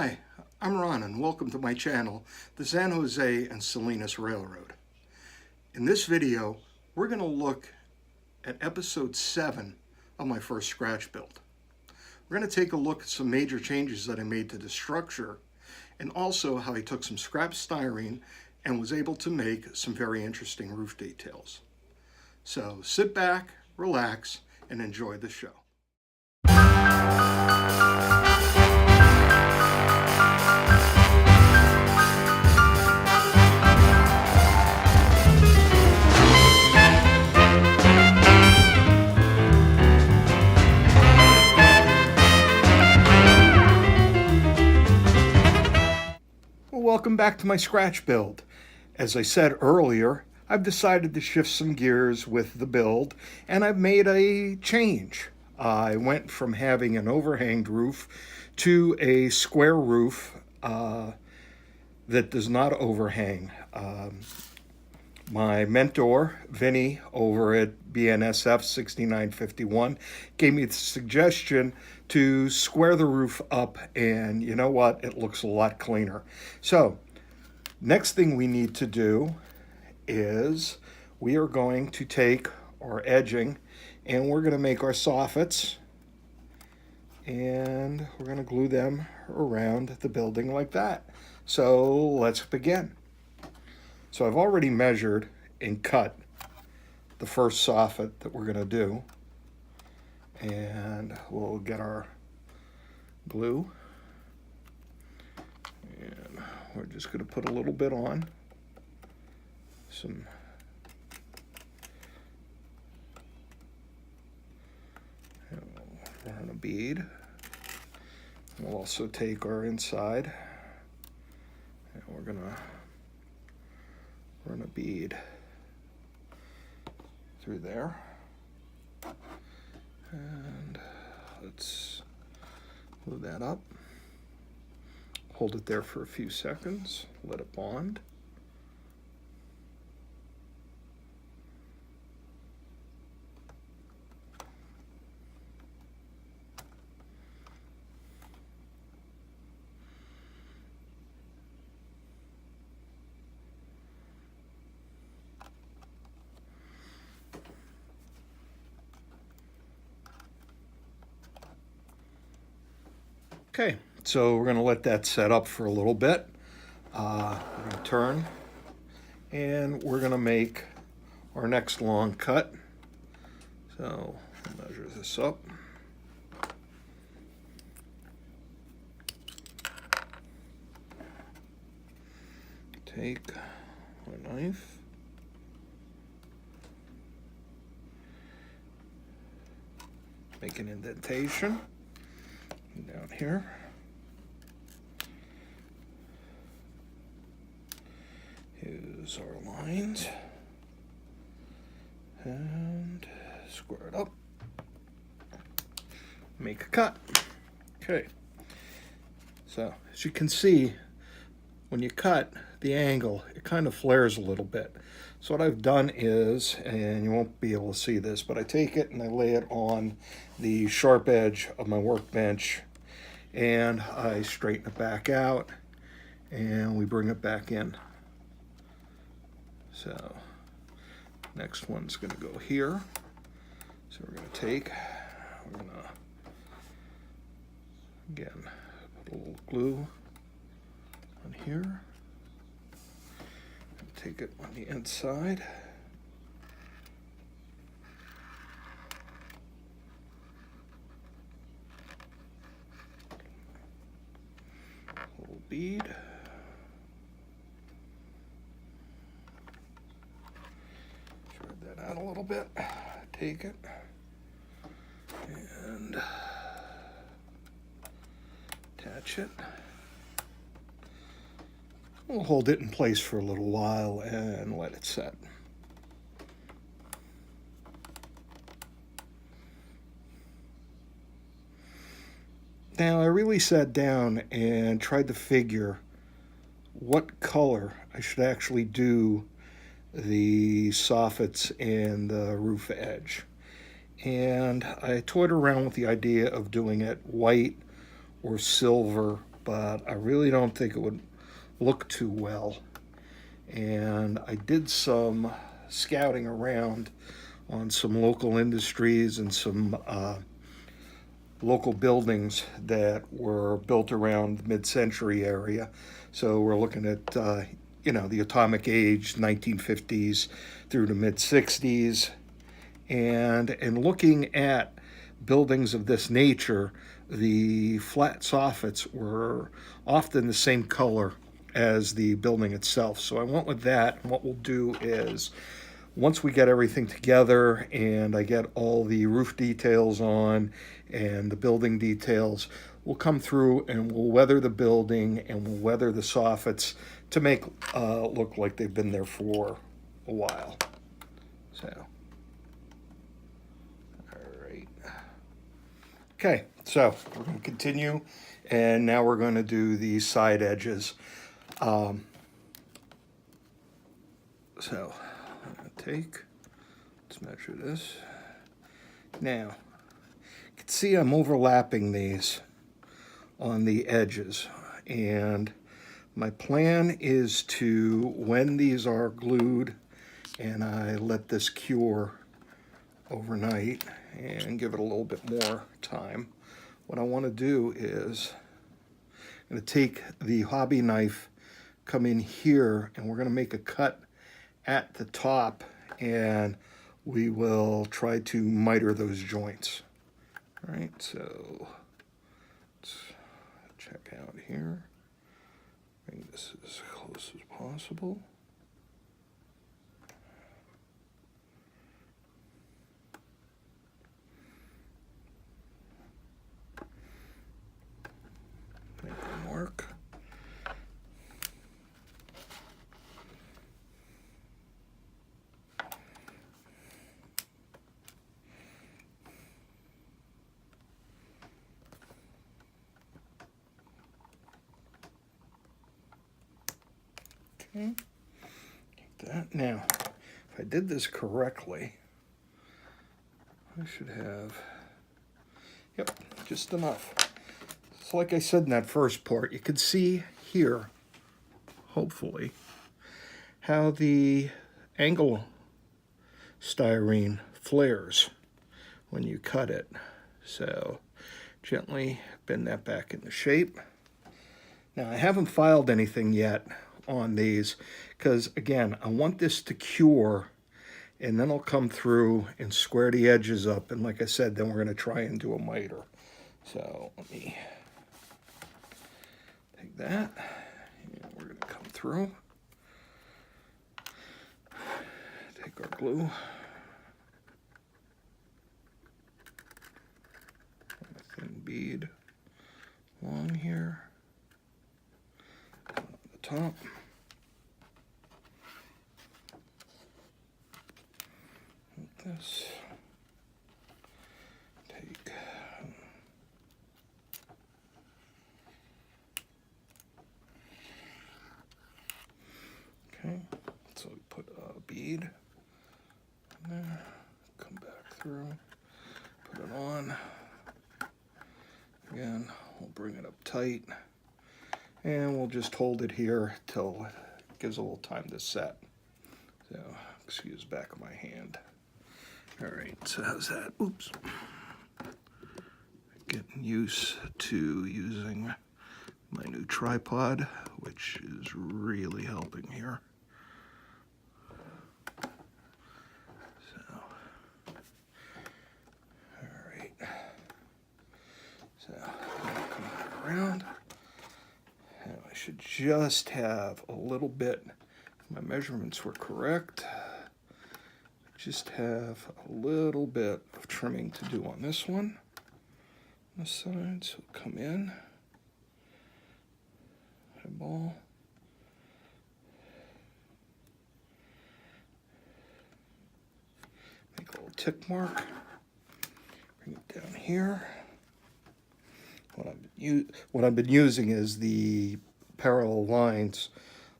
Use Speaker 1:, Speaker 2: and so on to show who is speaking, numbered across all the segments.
Speaker 1: Hi, I'm Ron and welcome to my channel, the San Jose and Salinas Railroad. In this video, we're going to look at episode 7 of my first scratch build. We're going to take a look at some major changes that I made to the structure and also how I took some scrap styrene and was able to make some very interesting roof details. So sit back, relax, and enjoy the show. Welcome back to my scratch build. As I said earlier, I've decided to shift some gears with the build and I've made a change. I went from having an overhanged roof to a square roof that does not overhang. My mentor, Vinny, over at BNSF 6951, gave me the suggestion to square the roof up, and you know what? It looks a lot cleaner. So, next thing we need to do is we are going to take our edging and we're going to make our soffits, and we're going to glue them around the building like that. So, let's begin. So I've already measured and cut the first soffit that we're going to do, and we'll get our glue, and we're just going to put a little bit on, some run a bead. We'll also take our inside and we're going to run a bead through there, and let's glue that up, hold it there for a few seconds, let it bond. Okay, so we're going to let that set up for a little bit. We're going to turn and we're going to make our next long cut. So I'll measure this up. Take my knife. Make an indentation down here. Here's our lines. And square it up. Make a cut. Okay. So, as you can see, when you cut the angle, it kind of flares a little bit. So what I've done is, and you won't be able to see this, but I take it and I lay it on the sharp edge of my workbench, and I straighten it back out, and we bring it back in. So next one's going to go here. So we're going to take, we're going to, again, put a little glue on here. Take it on the inside. A little bead. Shred that out a little bit. Take it and attach it. We'll hold it in place for a little while and let it set. Now, I really sat down and tried to figure what color I should actually do the soffits and the roof edge. And I toyed around with the idea of doing it white or silver but I really don't think it would look too well. And I did some scouting around on some local industries and some local buildings that were built around the mid-century area. So we're looking at, you know, the atomic age, 1950s through the mid-60s. And in looking at buildings of this nature, the flat soffits were often the same color as the building itself. So I went with that, and what we'll do is, once we get everything together and I get all the roof details on and the building details, we'll come through and we'll weather the building and we'll weather the soffits to make look like they've been there for a while. So, all right. Okay, so we're going to continue, and now we're going to do the side edges. So I'm going to let's measure this. Now, you can see I'm overlapping these on the edges, and my plan is to, when these are glued and I let this cure overnight and give it a little bit more time, what I want to do is I'm going to take the hobby knife, come in here, and we're going to make a cut at the top, and we will try to miter those joints. All right, so let's check out here. Bring this as close as possible. Make a mark. Okay, like that. Now, if I did this correctly, I should have, yep, just enough. So like I said in that first part, you can see here, hopefully, how the angle styrene flares when you cut it. So gently bend that back into shape. Now I haven't filed anything yet on these because, again, I want this to cure, and then I'll come through and square the edges up, and like I said, then we're going to try and do a miter. So let me take that, and we're going to come through, take our glue, a thin bead along here, on the top. This, take okay, so we put a bead in there, come back through, put it on. Again, we'll bring it up tight, and we'll just hold it here till it gives a little time to set. So, excuse back of my hand. All right, so how's that? Oops. Getting used to using my new tripod, which is really helping here. So, all right. So, I'm gonna come back around. And I should just have a little bit, if my measurements were correct, just have a little bit of trimming to do on this one, on the side. So come in, eyeball, make a little tick mark, bring it down here. What I've been using is the parallel lines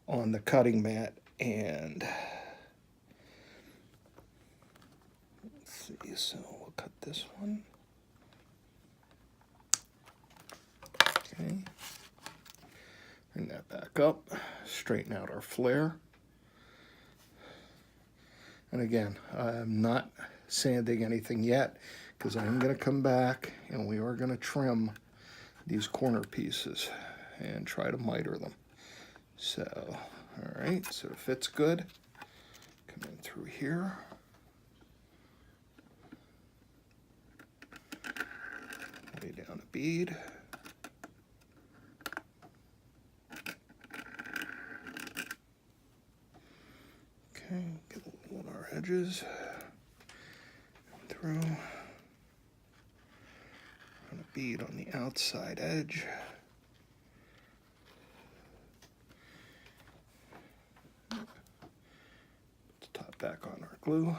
Speaker 1: on the cutting mat, and so we'll cut this one. Okay. Bring that back up, straighten out our flare. And again, I'm not sanding anything yet because I'm going to come back and we are going to trim these corner pieces and try to miter them. So, all right, so it fits good. Come in through here. Lay down a bead. Okay, get a little on our edges. Come through. Run a bead on the outside edge. Put the top back on our glue.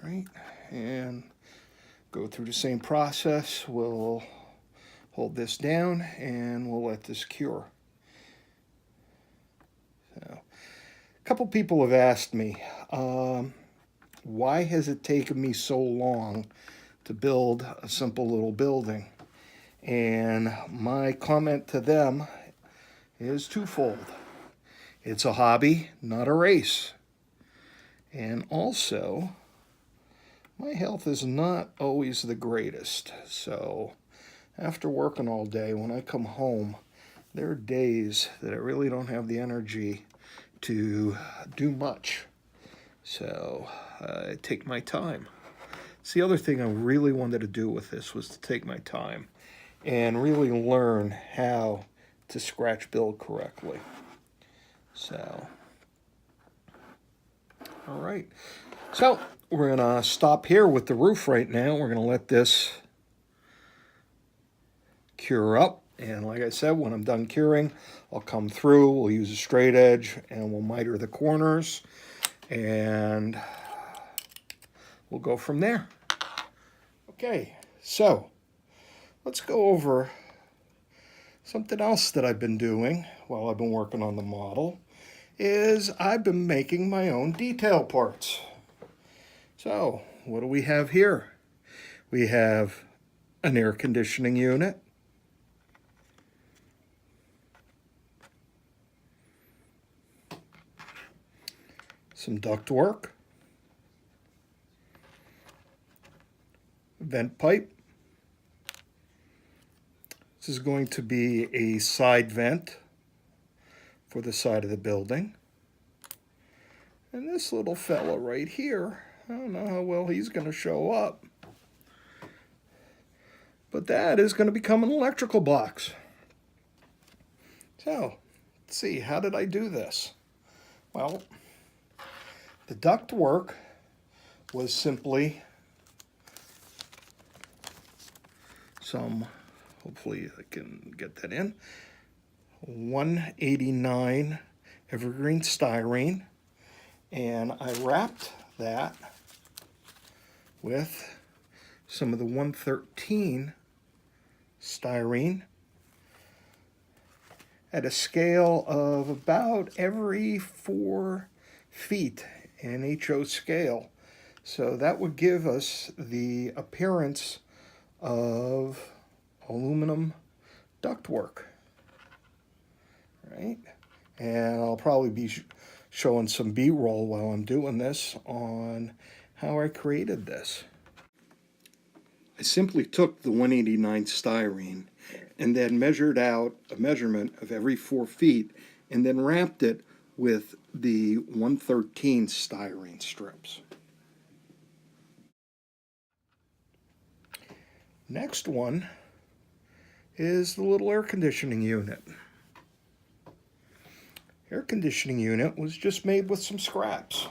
Speaker 1: All right, and go through the same process. We'll hold this down and we'll let this cure. So, a couple people have asked me, why has it taken me so long to build a simple little building? And my comment to them is twofold. It's a hobby, not a race. And also, my health is not always the greatest. So after working all day, when I come home, there are days that I really don't have the energy to do much. So I take my time. It's the other thing I really wanted to do with this was to take my time and really learn how to scratch build correctly. So, all right. So we're going to stop here with the roof right now. We're going to let this cure up. And like I said, when I'm done curing, I'll come through. We'll use a straight edge and we'll miter the corners. And we'll go from there. Okay, so let's go over something else that I've been doing while I've been working on the model. Is I've been making my own detail parts. So, what do we have here? We have an air conditioning unit, some ductwork, vent pipe. This is going to be a side vent for the side of the building. And this little fella right here, I don't know how well he's going to show up, but that is going to become an electrical box. So, let's see, how did I do this? Well, the ductwork was simply some, hopefully I can get that in, 189 evergreen styrene, and I wrapped that with some of the 113 styrene at a scale of about every 4 feet in HO scale. So that would give us the appearance of aluminum ductwork. Right? And I'll probably be showing some B-roll while I'm doing this on how I created this. I simply took the 189 styrene and then measured out a measurement of every 4 feet and then wrapped it with the 113 styrene strips. Next one is the little air conditioning unit. Air conditioning unit was just made with some scraps.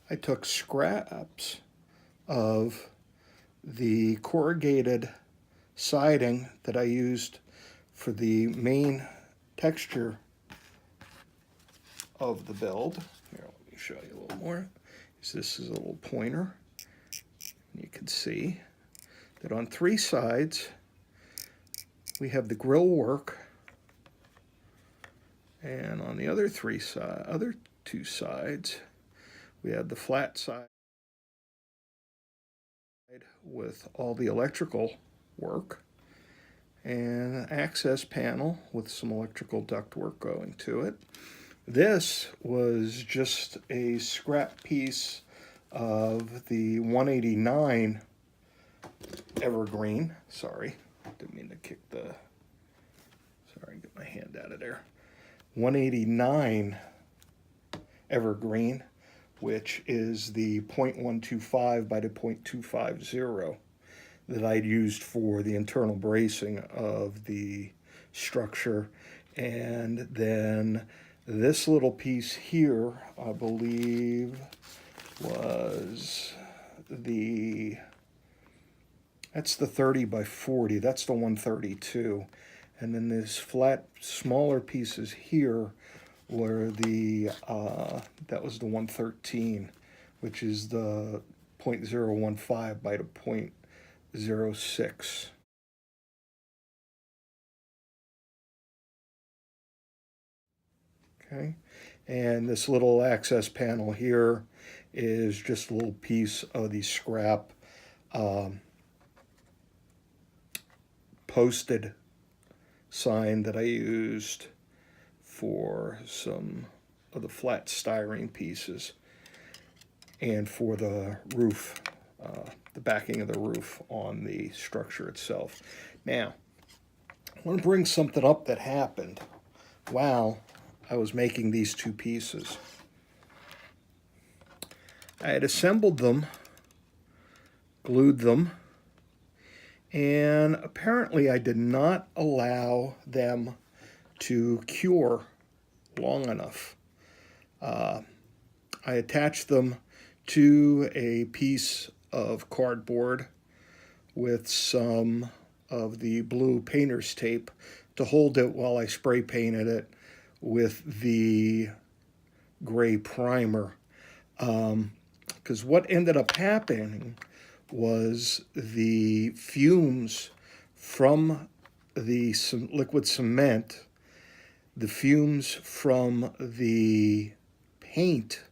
Speaker 1: I took scraps of the corrugated siding that I used for the main texture of the build. Here, let me show you a little more. This is a little pointer. You can see. that on 3 sides we have the grill work, and on the other 2 sides we have the flat side with all the electrical work, and an access panel with some electrical ductwork going to it. This was just a scrap piece of the 189 evergreen. Sorry, didn't mean to kick the... Sorry, get my hand out of there. 189 evergreen, which is the 0.125 by the 0.250 that I'd used for the internal bracing of the structure. And then this little piece here, I believe, was that's the 30 by 40, that's the 132. And then this flat, smaller pieces here were the, that was the 113, which is the 0.015 by the 0.06. Okay, and this little access panel here is just a little piece of the scrap posted sign that I used for some of the flat styrene pieces and for the roof, the backing of the roof on the structure itself. Now, I want to bring something up that happened while I was making these 2 pieces. I had assembled them, glued them, and apparently I did not allow them to cure long enough. I attached them to a piece of cardboard with some of the blue painter's tape to hold it while I spray painted it with the gray primer. Because what ended up happening was the fumes from the liquid cement, the fumes from the paint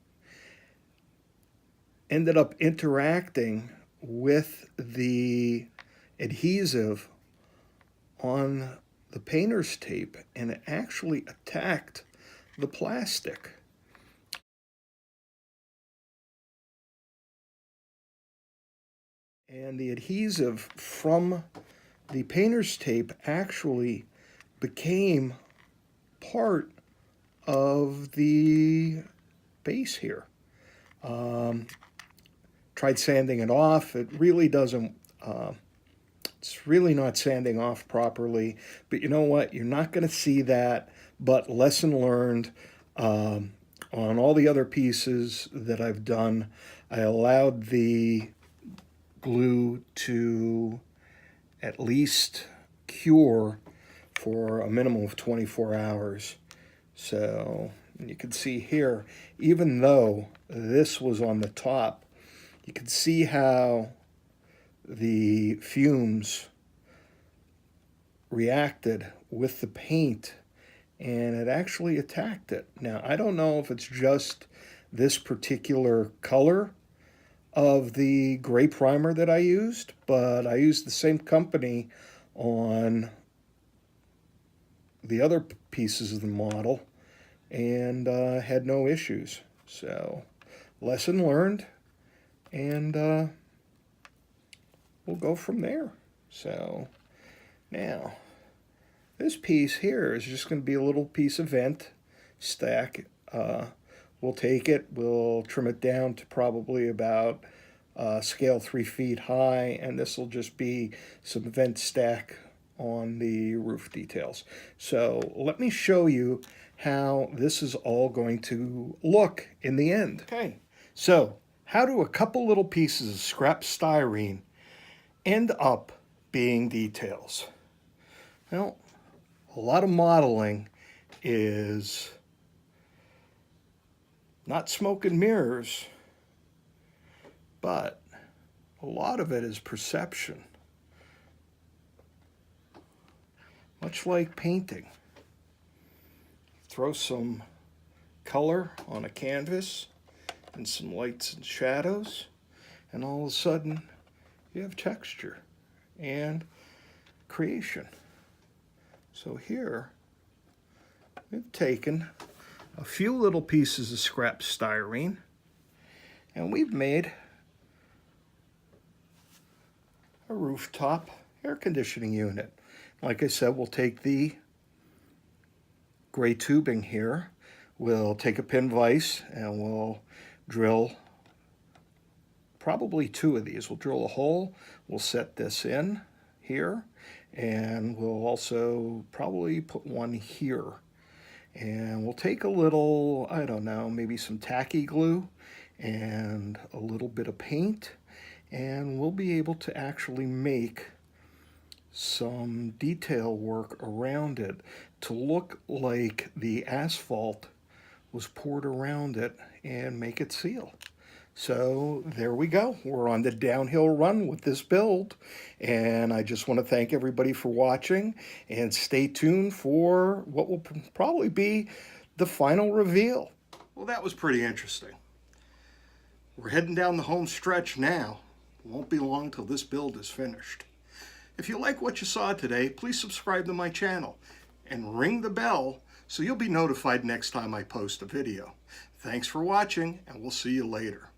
Speaker 1: ended up interacting with the adhesive on the painter's tape, and it actually attacked the plastic. And the adhesive from the painter's tape actually became part of the base here. Tried sanding it off. It really doesn't, it's really not sanding off properly. But you know what? You're not going to see that. But lesson learned, on all the other pieces that I've done, I allowed the glue to at least cure for a minimum of 24 hours. So you can see here, even though this was on the top, you can see how the fumes reacted with the paint, and it actually attacked it. Now, I don't know if it's just this particular color of the gray primer that I used, but I used the same company on the other pieces of the model and had no issues. So, lesson learned, and we'll go from there. So, now, this piece here is just going to be a little piece of vent stack. We'll take it, we'll trim it down to probably about scale 3 feet high, and this will just be some vent stack on the roof details. So let me show you how this is all going to look in the end. Okay, so how do a couple little pieces of scrap styrene end up being details? Well, a lot of modeling is not smoke and mirrors, but a lot of it is perception. much like painting. Throw some color on a canvas and some lights and shadows, and all of a sudden you have texture and creation. So here we've taken a few little pieces of scrap styrene and we've made a rooftop air conditioning unit. Like I said, we'll take the gray tubing here, we'll take a pin vise and we'll drill probably 2 of these. We'll drill a hole, we'll set this in here, and we'll also probably put one here. And we'll take a little, I don't know, maybe some tacky glue and a little bit of paint, and we'll be able to actually make some detail work around it to look like the asphalt was poured around it and make it seal. So there we go. We're on the downhill run with this build, and I just want to thank everybody for watching, and stay tuned for what will probably be the final reveal. Well, that was pretty interesting. We're heading down the home stretch now. It won't be long till this build is finished. If you like what you saw today, please subscribe to my channel and ring the bell so you'll be notified next time I post a video. Thanks for watching, and we'll see you later.